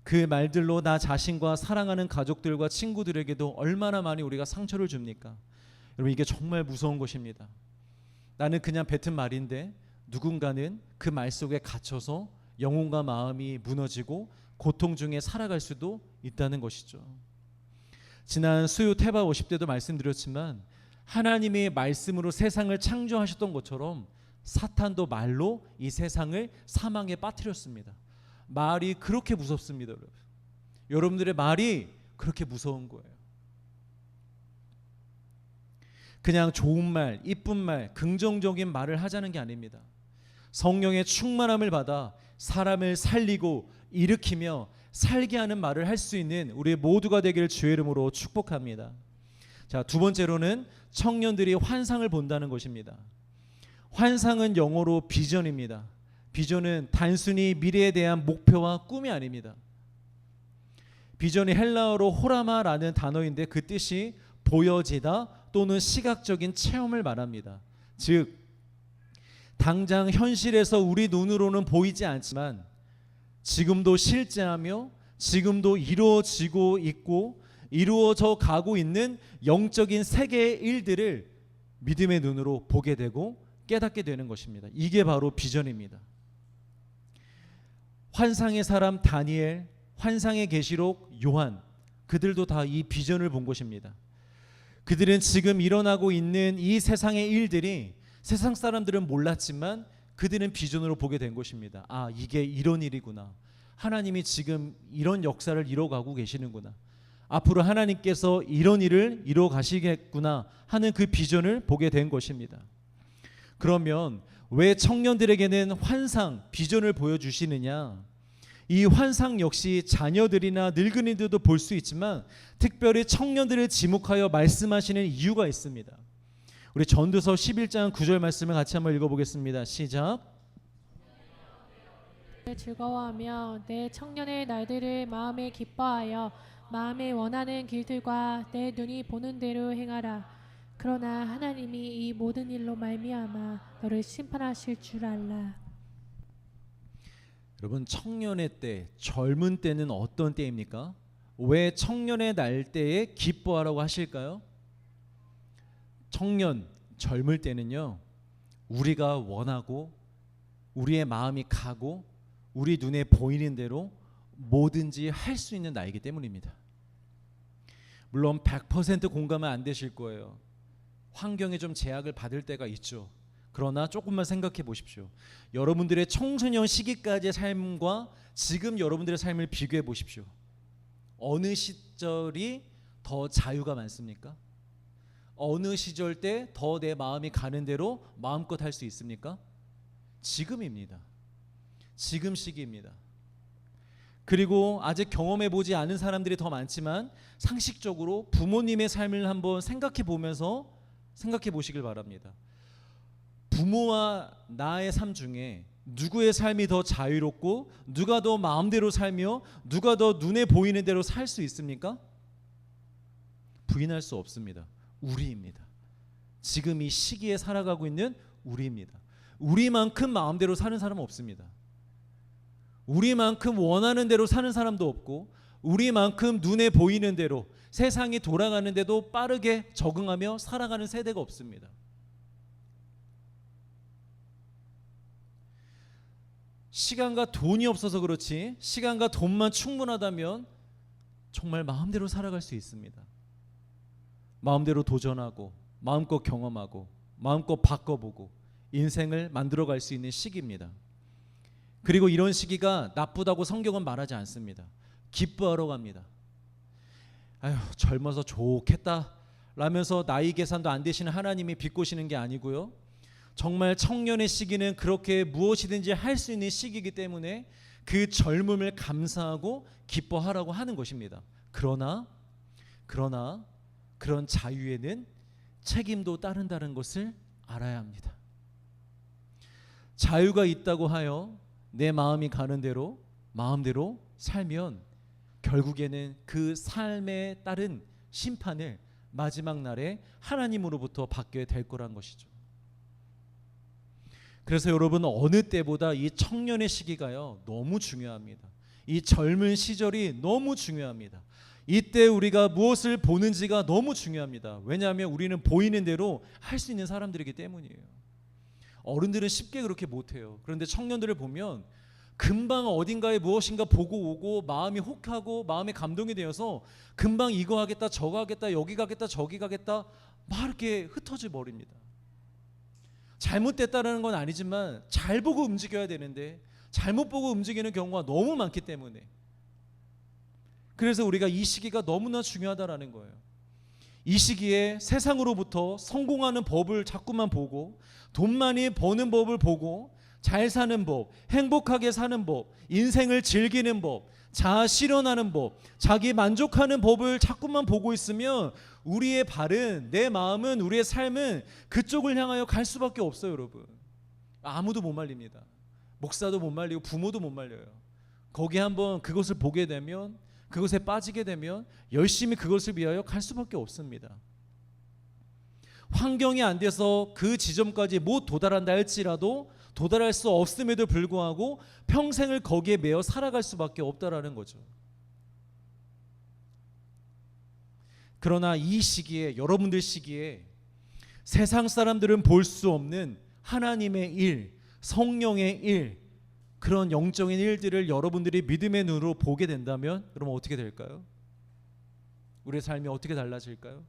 그 말들로 나 자신과 사랑하는 가족들과 친구들에게도 얼마나 많이 우리가 상처를 줍니까? 여러분, 이게 정말 무서운 것입니다. 나는 그냥 뱉은 말인데 누군가는 그 말 속에 갇혀서 영혼과 마음이 무너지고 고통 중에 살아갈 수도 있다는 것이죠. 지난 수요 태바 50대도 말씀드렸지만 하나님의 말씀으로 세상을 창조하셨던 것처럼 사탄도 말로 이 세상을 사망에 빠뜨렸습니다. 말이 그렇게 무섭습니다. 여러분들의 말이 그렇게 무서운 거예요. 그냥 좋은 말, 이쁜 말, 긍정적인 말을 하자는 게 아닙니다. 성령의 충만함을 받아 사람을 살리고 일으키며 살게 하는 말을 할 수 있는 우리 모두가 되기를 주의 이름으로 축복합니다. 자, 두 번째로는 청년들이 환상을 본다는 것입니다. 환상은 영어로 비전입니다. 비전은 단순히 미래에 대한 목표와 꿈이 아닙니다. 비전이 헬라어로 호라마라는 단어인데 그 뜻이 보여지다 또는 시각적인 체험을 말합니다. 즉 당장 현실에서 우리 눈으로는 보이지 않지만 지금도 실제하며 지금도 이루어지고 있고 이루어져 가고 있는 영적인 세계의 일들을 믿음의 눈으로 보게 되고 깨닫게 되는 것입니다. 이게 바로 비전입니다. 환상의 사람 다니엘, 환상의 계시록 요한, 그들도 다 이 비전을 본 것입니다. 그들은 지금 일어나고 있는 이 세상의 일들이 세상 사람들은 몰랐지만 그들은 비전으로 보게 된 것입니다. 아, 이게 이런 일이구나. 하나님이 지금 이런 역사를 이뤄가고 계시는구나. 앞으로 하나님께서 이런 일을 이뤄 가시겠구나 하는 그 비전을 보게 된 것입니다. 그러면 왜 청년들에게는 환상, 비전을 보여주시느냐? 이 환상 역시 자녀들이나 늙은이들도 볼 수 있지만 특별히 청년들을 지목하여 말씀하시는 이유가 있습니다. 우리 전도서 11장 9절 말씀을 같이 한번 읽어보겠습니다. 시작. 즐거워하며 내 청년의 날들을 마음에 기뻐하여 마음에 원하는 길들과 내 눈이 보는 대로 행하라. 그러나 하나님이 이 모든 일로 말미암아 너를 심판하실 줄 알라. 여러분, 청년의 때, 젊은 때는 어떤 때입니까? 왜 청년의 날 때에 기뻐하라고 하실까요? 청년, 젊을 때는요, 우리가 원하고 우리의 마음이 가고 우리 눈에 보이는 대로 뭐든지 할 수 있는 나이기 때문입니다. 물론 100% 공감은 안 되실 거예요. 환경에 좀 제약을 받을 때가 있죠. 그러나 조금만 생각해 보십시오. 여러분들의 청소년 시기까지의 삶과 지금 여러분들의 삶을 비교해 보십시오. 어느 시절이 더 자유가 많습니까? 어느 시절 때 더 내 마음이 가는 대로 마음껏 할 수 있습니까? 지금입니다. 지금 시기입니다. 그리고 아직 경험해 보지 않은 사람들이 더 많지만 상식적으로 부모님의 삶을 한번 생각해 보면서 생각해 보시길 바랍니다. 부모와 나의 삶 중에 누구의 삶이 더 자유롭고 누가 더 마음대로 살며 누가 더 눈에 보이는 대로 살 수 있습니까? 부인할 수 없습니다. 우리입니다. 지금 이 시기에 살아가고 있는 우리입니다. 우리만큼 마음대로 사는 사람은 없습니다. 우리만큼 원하는 대로 사는 사람도 없고 우리만큼 눈에 보이는 대로 세상이 돌아가는데도 빠르게 적응하며 살아가는 세대가 없습니다. 시간과 돈이 없어서 그렇지 시간과 돈만 충분하다면 정말 마음대로 살아갈 수 있습니다. 마음대로 도전하고 마음껏 경험하고 마음껏 바꿔보고 인생을 만들어갈 수 있는 시기입니다. 그리고 이런 시기가 나쁘다고 성경은 말하지 않습니다. 기뻐하러 갑니다. 아휴, 젊어서 좋겠다 라면서 나이 계산도 안 되시는 하나님이 비꼬시는 게 아니고요. 정말 청년의 시기는 그렇게 무엇이든지 할 수 있는 시기이기 때문에 그 젊음을 감사하고 기뻐하라고 하는 것입니다. 그러나 그런 자유에는 책임도 따른다는 것을 알아야 합니다. 자유가 있다고 하여 내 마음이 가는 대로 마음대로 살면 결국에는 그 삶에 따른 심판을 마지막 날에 하나님으로부터 받게 될 거란 것이죠. 그래서 여러분, 어느 때보다 이 청년의 시기가요 너무 중요합니다. 이 젊은 시절이 너무 중요합니다. 이때 우리가 무엇을 보는지가 너무 중요합니다. 왜냐하면 우리는 보이는 대로 할 수 있는 사람들이기 때문이에요. 어른들은 쉽게 그렇게 못해요. 그런데 청년들을 보면 금방 어딘가에 무엇인가 보고 오고 마음이 혹하고 마음에 감동이 되어서 금방 이거 하겠다 저거 하겠다 여기 가겠다 저기 가겠다 막 이렇게 흩어져 버립니다. 잘못됐다는 건 아니지만 잘 보고 움직여야 되는데 잘못 보고 움직이는 경우가 너무 많기 때문에, 그래서 우리가 이 시기가 너무나 중요하다라는 거예요. 이 시기에 세상으로부터 성공하는 법을 자꾸만 보고 돈 많이 버는 법을 보고 잘 사는 법, 행복하게 사는 법, 인생을 즐기는 법, 자아 실현하는 법, 자기 만족하는 법을 자꾸만 보고 있으면 우리의 발은, 내 마음은, 우리의 삶은 그쪽을 향하여 갈 수밖에 없어요. 여러분, 아무도 못 말립니다. 목사도 못 말리고 부모도 못 말려요. 거기에 한번 그것을 보게 되면, 그것에 빠지게 되면 열심히 그것을 위하여 갈 수밖에 없습니다. 환경이 안 돼서 그 지점까지 못 도달한다 할지라도 도달할 수 없음에도 불구하고 평생을 거기에 매여 살아갈 수밖에 없다라는 거죠. 그러나 이 시기에, 여러분들 시기에 세상 사람들은 볼 수 없는 하나님의 일, 성령의 일, 그런 영적인 일들을 여러분들이 믿음의 눈으로 보게 된다면 여러분 어떻게 될까요? 우리의 삶이 어떻게 달라질까요?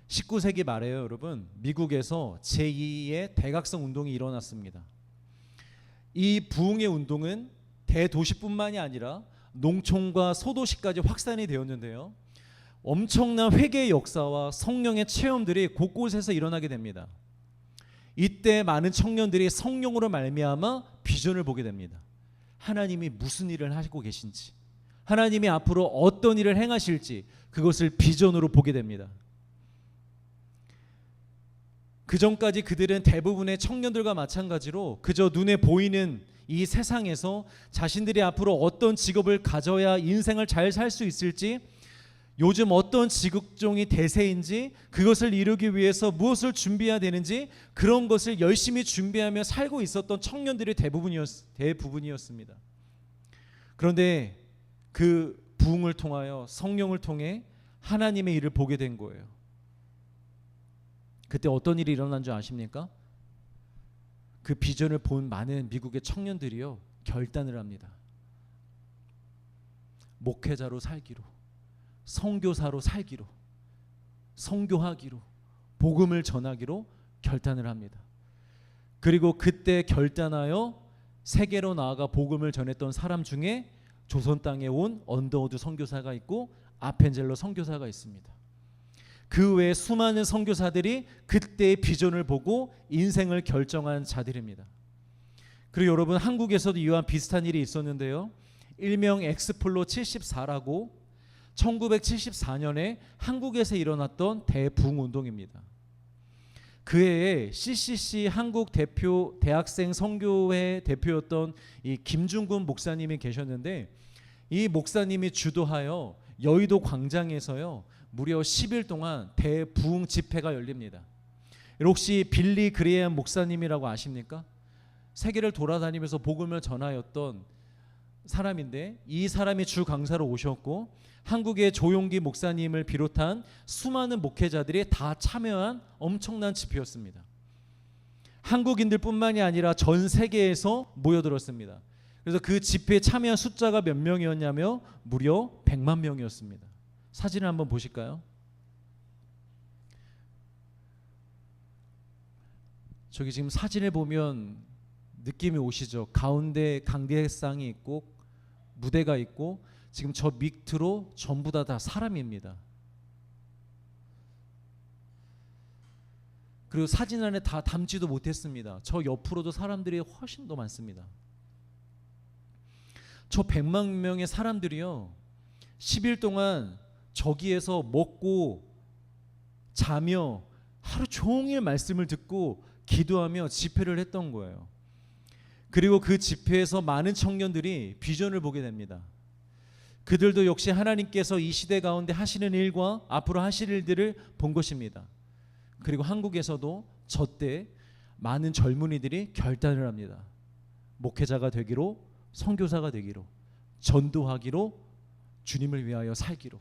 19세기 말에요, 여러분, 미국에서 제2의 대각성 운동이 일어났습니다. 이 부흥의 운동은 대도시뿐만이 아니라 농촌과 소도시까지 확산이 되었는데요, 엄청난 회개의 역사와 성령의 체험들이 곳곳에서 일어나게 됩니다. 이때 많은 청년들이 성령으로 말미암아 비전을 보게 됩니다. 하나님이 무슨 일을 하고 계신지, 하나님이 앞으로 어떤 일을 행하실지 그것을 비전으로 보게 됩니다. 그 전까지 그들은 대부분의 청년들과 마찬가지로 그저 눈에 보이는 이 세상에서 자신들이 앞으로 어떤 직업을 가져야 인생을 잘 살 수 있을지, 요즘 어떤 직업종이 대세인지, 그것을 이루기 위해서 무엇을 준비해야 되는지, 그런 것을 열심히 준비하며 살고 있었던 청년들이 대부분이었습니다. 그런데 그 부흥을 통하여, 성령을 통해 하나님의 일을 보게 된 거예요. 그때 어떤 일이 일어난 줄 아십니까? 그 비전을 본 많은 미국의 청년들이요, 결단을 합니다. 목회자로 살기로, 선교사로 살기로, 선교하기로, 복음을 전하기로 결단을 합니다. 그리고 그때 결단하여 세계로 나아가 복음을 전했던 사람 중에 조선 땅에 온 언더우드 선교사가 있고 아펜젤러 선교사가 있습니다. 그 외에 수많은 선교사들이 그때의 비전을 보고 인생을 결정한 자들입니다. 그리고 여러분, 한국에서도 이와 비슷한 일이 있었는데요, 일명 엑스플로 74라고 1974년에 한국에서 일어났던 대부흥운동입니다. 그해에 CCC 한국 대표 대학생 선교회 대표였던 이 김중근 목사님이 계셨는데, 이 목사님이 주도하여 여의도 광장에서요 무려 10일 동안 대부흥 집회가 열립니다. 혹시 빌리 그레이엄 목사님이라고 아십니까? 세계를 돌아다니면서 복음을 전하였던 사람인데, 이 사람이 주 강사로 오셨고 한국의 조용기 목사님을 비롯한 수많은 목회자들이 다 참여한 엄청난 집회였습니다. 한국인들뿐만이 아니라 전 세계에서 모여들었습니다. 그래서 그 집회에 참여한 숫자가 몇 명이었냐면 무려 100만 명이었습니다. 사진을 한번 보실까요? 저기 지금 사진을 보면 느낌이 오시죠? 가운데 강대상이 있고 무대가 있고 지금 저 밑으로 전부 다 사람입니다. 그리고 사진 안에 다 담지도 못했습니다. 저 옆으로도 사람들이 훨씬 더 많습니다. 저 100만 명의 사람들이요 10일 동안 저기에서 먹고 자며 하루 종일 말씀을 듣고 기도하며 집회를 했던 거예요. 그리고 그 집회에서 많은 청년들이 비전을 보게 됩니다. 그들도 역시 하나님께서 이 시대 가운데 하시는 일과 앞으로 하실 일들을 본 것입니다. 그리고 한국에서도 저 때 많은 젊은이들이 결단을 합니다. 목회자가 되기로, 선교사가 되기로, 전도하기로, 주님을 위하여 살기로,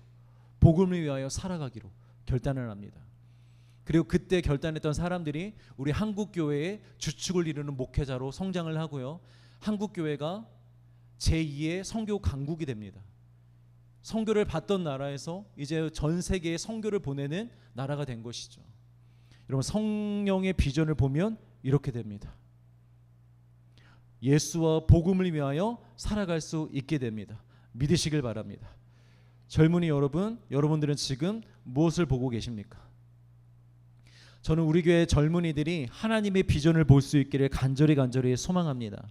복음을 위하여 살아가기로 결단을 합니다. 그리고 그때 결단했던 사람들이 우리 한국교회의 주축을 이루는 목회자로 성장을 하고요. 한국교회가 제2의 선교 강국이 됩니다. 선교를 받던 나라에서 이제 전 세계에 선교를 보내는 나라가 된 것이죠. 여러분 성령의 비전을 보면 이렇게 됩니다. 예수와 복음을 위하여 살아갈 수 있게 됩니다. 믿으시길 바랍니다. 젊은이 여러분, 여러분들은 지금 무엇을 보고 계십니까? 저는 우리 교회 젊은이들이 하나님의 비전을 볼 수 있기를 간절히 소망합니다.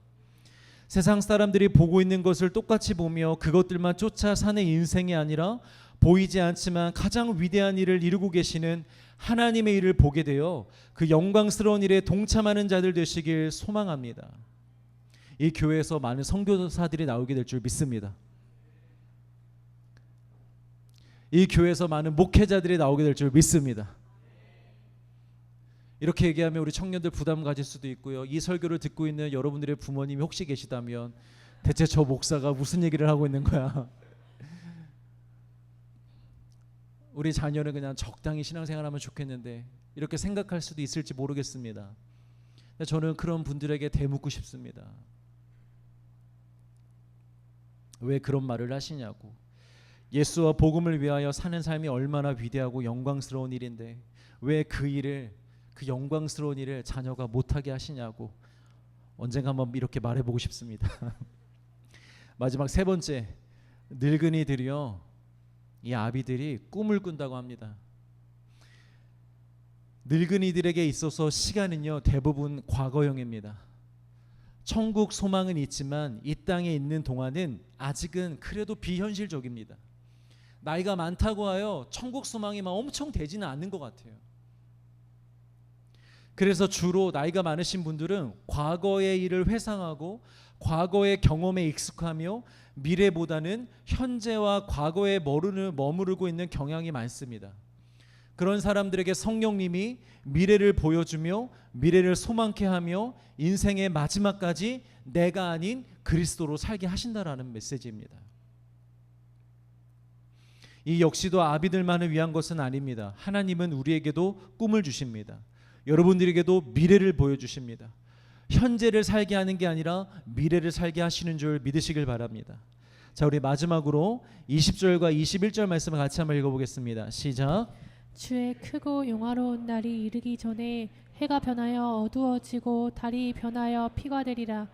세상 사람들이 보고 있는 것을 똑같이 보며 그것들만 쫓아 사는 인생이 아니라 보이지 않지만 가장 위대한 일을 이루고 계시는 하나님의 일을 보게 되어 그 영광스러운 일에 동참하는 자들 되시길 소망합니다. 이 교회에서 많은 선교사들이 나오게 될 줄 믿습니다. 이 교회에서 많은 목회자들이 나오게 될 줄 믿습니다. 이렇게 얘기하면 우리 청년들 부담 가질 수도 있고요. 이 설교를 듣고 있는 여러분들의 부모님이 혹시 계시다면 대체 저 목사가 무슨 얘기를 하고 있는 거야? 우리 자녀는 그냥 적당히 신앙생활하면 좋겠는데 이렇게 생각할 수도 있을지 모르겠습니다. 근데 저는 그런 분들에게 대묻고 싶습니다. 왜 그런 말을 하시냐고. 예수와 복음을 위하여 사는 삶이 얼마나 위대하고 영광스러운 일인데 왜 그 일을, 그 영광스러운 일을 자녀가 못하게 하시냐고 언젠가 한번 이렇게 말해보고 싶습니다. 마지막 세 번째, 늙은이들이요, 이 아비들이 꿈을 꾼다고 합니다. 늙은이들에게 있어서 시간은요 대부분 과거형입니다. 천국 소망은 있지만 이 땅에 있는 동안은 아직은 그래도 비현실적입니다. 나이가 많다고 하여 천국 소망이 막 엄청 되지는 않는 것 같아요. 그래서 주로 나이가 많으신 분들은 과거의 일을 회상하고 과거의 경험에 익숙하며 미래보다는 현재와 과거에 머무르고 있는 경향이 많습니다. 그런 사람들에게 성령님이 미래를 보여주며 미래를 소망케 하며 인생의 마지막까지 내가 아닌 그리스도로 살게 하신다라는 메시지입니다. 이 역시도 아비들만을 위한 것은 아닙니다. 하나님은 우리에게도 꿈을 주십니다. 여러분들에게도 미래를 보여주십니다. 현재를 살게 하는 게 아니라 미래를 살게 하시는 줄 믿으시길 바랍니다. 자, 우리 마지막으로 20절과 21절 말씀을 같이 한번 읽어보겠습니다. 시작. 주의 크고 영화로운 날이 이르기 전에 해가 변하여 어두워지고 달이 변하여 피가 되리라.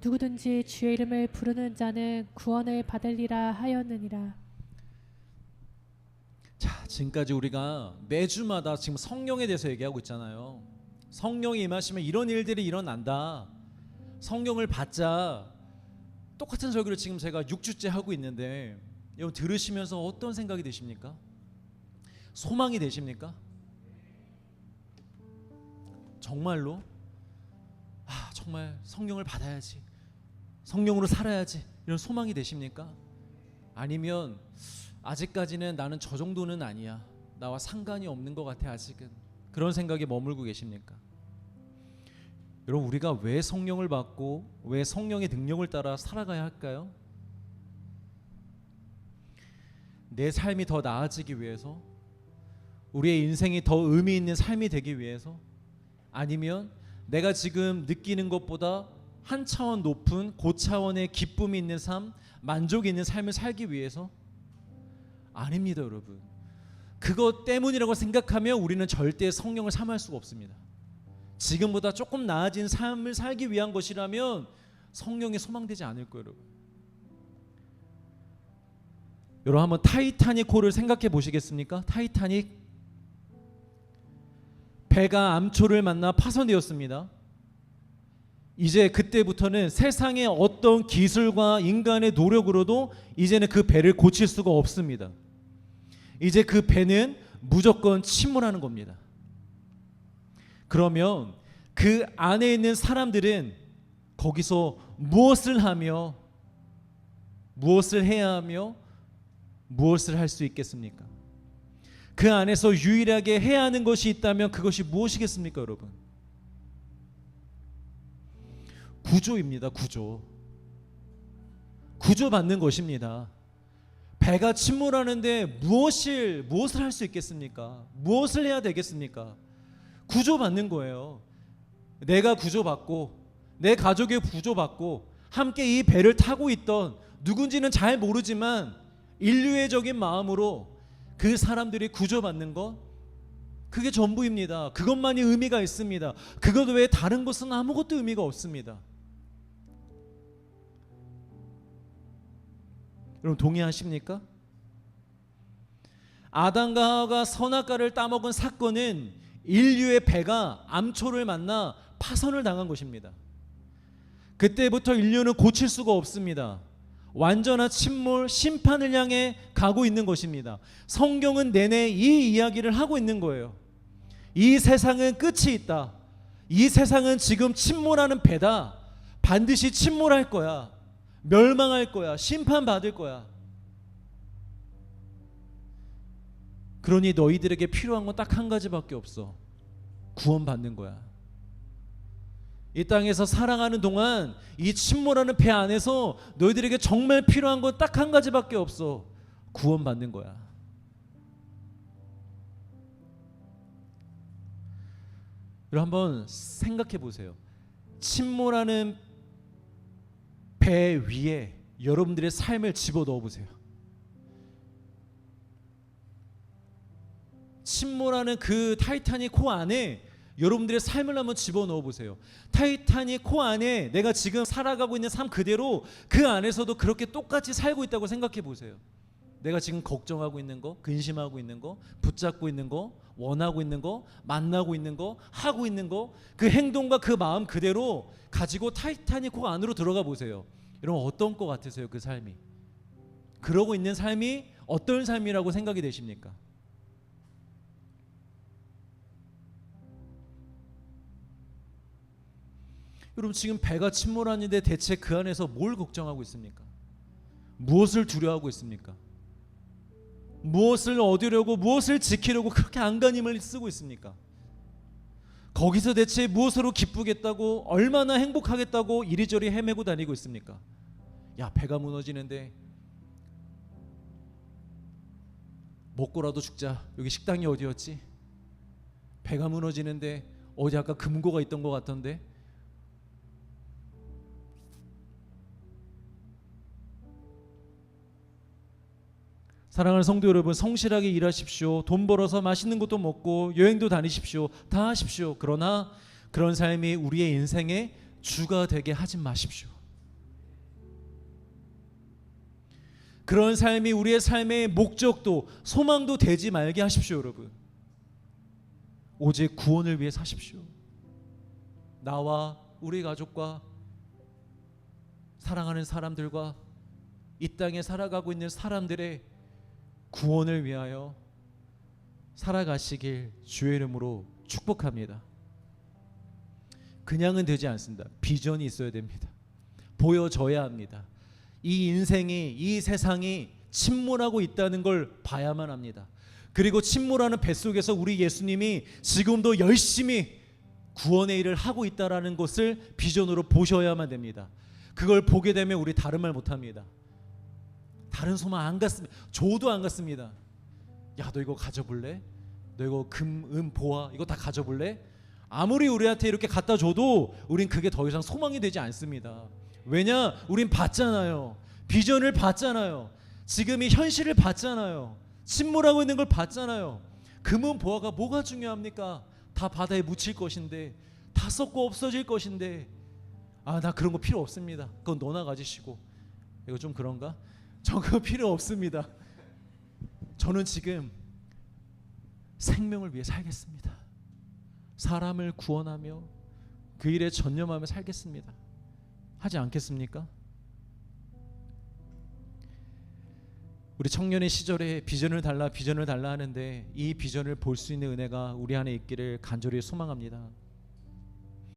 누구든지 주의 이름을 부르는 자는 구원을 받으리라 하였느니라. 자, 지금까지 우리가 매주마다 지금 성령에 대해서 얘기하고 있잖아요. 성령이 임하시면 이런 일들이 일어난다. 성령을 받자. 똑같은 설교를 지금 제가 6주째 하고 있는데 여러분 들으시면서 어떤 생각이 드십니까? 소망이 되십니까? 정말로 정말 성령을 받아야지, 성령으로 살아야지, 이런 소망이 되십니까? 아니면 아직까지는 나는 저 정도는 아니야, 나와 상관이 없는 것 같아, 아직은, 그런 생각에 머물고 계십니까? 여러분, 우리가 왜 성령을 받고 왜 성령의 능력을 따라 살아가야 할까요? 내 삶이 더 나아지기 위해서, 우리의 인생이 더 의미 있는 삶이 되기 위해서, 아니면 내가 지금 느끼는 것보다 한 차원 높은 고차원의 기쁨이 있는 삶, 만족이 있는 삶을 살기 위해서? 아닙니다, 여러분. 그것 때문이라고 생각하면 우리는 절대 성령을 삼할 수가 없습니다. 지금보다 조금 나아진 삶을 살기 위한 것이라면 성령이 소망되지 않을 거예요, 여러분. 여러분 한번 타이타닉호를 생각해 보시겠습니까? 타이타닉, 배가 암초를 만나 파손되었습니다. 이제 그때부터는 세상의 어떤 기술과 인간의 노력으로도 이제는 그 배를 고칠 수가 없습니다. 이제 그 배는 무조건 침몰하는 겁니다. 그러면 그 안에 있는 사람들은 거기서 무엇을 하며 무엇을 해야 하며 무엇을 할 수 있겠습니까? 그 안에서 유일하게 해야 하는 것이 있다면 그것이 무엇이겠습니까, 여러분? 구조입니다. 구조 받는 것입니다. 배가 침몰하는데 무엇을 할 수 있겠습니까? 무엇을 해야 되겠습니까? 구조 받는 거예요. 내가 구조받고 내 가족이 구조받고 함께 이 배를 타고 있던 누군지는 잘 모르지만 인류애적인 마음으로 그 사람들이 구조받는 것, 그게 전부입니다. 그것만이 의미가 있습니다. 그것 외에 다른 것은 아무것도 의미가 없습니다. 여러분 동의하십니까? 아담과 하와가 선악과를 따먹은 사건은 인류의 배가 암초를 만나 파손을 당한 것입니다. 그때부터 인류는 고칠 수가 없습니다. 완전한 침몰, 심판을 향해 가고 있는 것입니다. 성경은 내내 이 이야기를 하고 있는 거예요. 이 세상은 끝이 있다. 이 세상은 지금 침몰하는 배다. 반드시 침몰할 거야. 멸망할 거야. 심판받을 거야. 그러니 너희들에게 필요한 건 딱 한 가지밖에 없어. 구원받는 거야. 이 땅에서 살아가는 동안 이 침몰하는 배 안에서 너희들에게 정말 필요한 건 딱 한 가지밖에 없어. 구원받는 거야. 여러분 한번 생각해 보세요. 침몰하는 배 위에 여러분들의 삶을 집어넣어 보세요. 침몰하는 그 타이타닉 호 안에 여러분들의 삶을 한번 집어넣어 보세요. 타이타닉 호 안에 내가 지금 살아가고 있는 삶 그대로 그 안에서도 그렇게 똑같이 살고 있다고 생각해 보세요. 내가 지금 걱정하고 있는 거, 근심하고 있는 거, 붙잡고 있는 거, 원하고 있는 거, 만나고 있는 거, 하고 있는 거, 그 행동과 그 마음 그대로 가지고 타이타닉 호 안으로 들어가 보세요. 여러분 어떤 것 같으세요? 그 삶이. 그러고 있는 삶이 어떤 삶이라고 생각이 되십니까? 여러분 지금 배가 침몰하는데 대체 그 안에서 뭘 걱정하고 있습니까? 무엇을 두려워하고 있습니까? 무엇을 얻으려고 무엇을 지키려고 그렇게 안간힘을 쓰고 있습니까? 거기서 대체 무엇으로 기쁘겠다고 얼마나 행복하겠다고 이리저리 헤매고 다니고 있습니까? 야 배가 무너지는데 먹고라도 죽자. 여기 식당이 어디였지? 배가 무너지는데 어디 아까 금고가 있던 것 같던데 사랑하는 성도 여러분, 성실하게 일하십시오. 돈 벌어서 맛있는 것도 먹고 여행도 다니십시오. 다 하십시오. 그러나 그런 삶이 우리의 인생의 주가 되게 하지 마십시오. 그런 삶이 우리의 삶의 목적도 소망도 되지 말게 하십시오, 여러분. 오직 구원을 위해 사십시오. 나와 우리 가족과 사랑하는 사람들과 이 땅에 살아가고 있는 사람들의 구원을 위하여 살아가시길 주의 이름으로 축복합니다. 그냥은 되지 않습니다. 비전이 있어야 됩니다. 보여져야 합니다. 이 인생이, 이 세상이 침몰하고 있다는 걸 봐야만 합니다. 그리고 침몰하는 뱃속에서 우리 예수님이 지금도 열심히 구원의 일을 하고 있다는 것을 비전으로 보셔야만 됩니다. 그걸 보게 되면 우리 다른 말 못합니다. 다른 소망 안 갖습니다. 조도 안 갖습니다. 야 너 이거 가져볼래? 너 이거 금, 은, 보화 이거 다 가져볼래? 아무리 우리한테 이렇게 갖다 줘도 우린 그게 더 이상 소망이 되지 않습니다. 왜냐? 우린 봤잖아요. 비전을 봤잖아요. 지금 이 현실을 봤잖아요. 침몰하고 있는 걸 봤잖아요. 금은 보화가 뭐가 중요합니까? 다 바다에 묻힐 것인데, 다 썩고 없어질 것인데, 나 그런 거 필요 없습니다. 그건 너나 가지시고. 이거 좀 그런가? 저 그거 필요 없습니다. 저는 지금 생명을 위해 살겠습니다. 사람을 구원하며 그 일에 전념하며 살겠습니다. 하지 않겠습니까? 우리 청년의 시절에 비전을 달라 하는데 이 비전을 볼 수 있는 은혜가 우리 안에 있기를 간절히 소망합니다.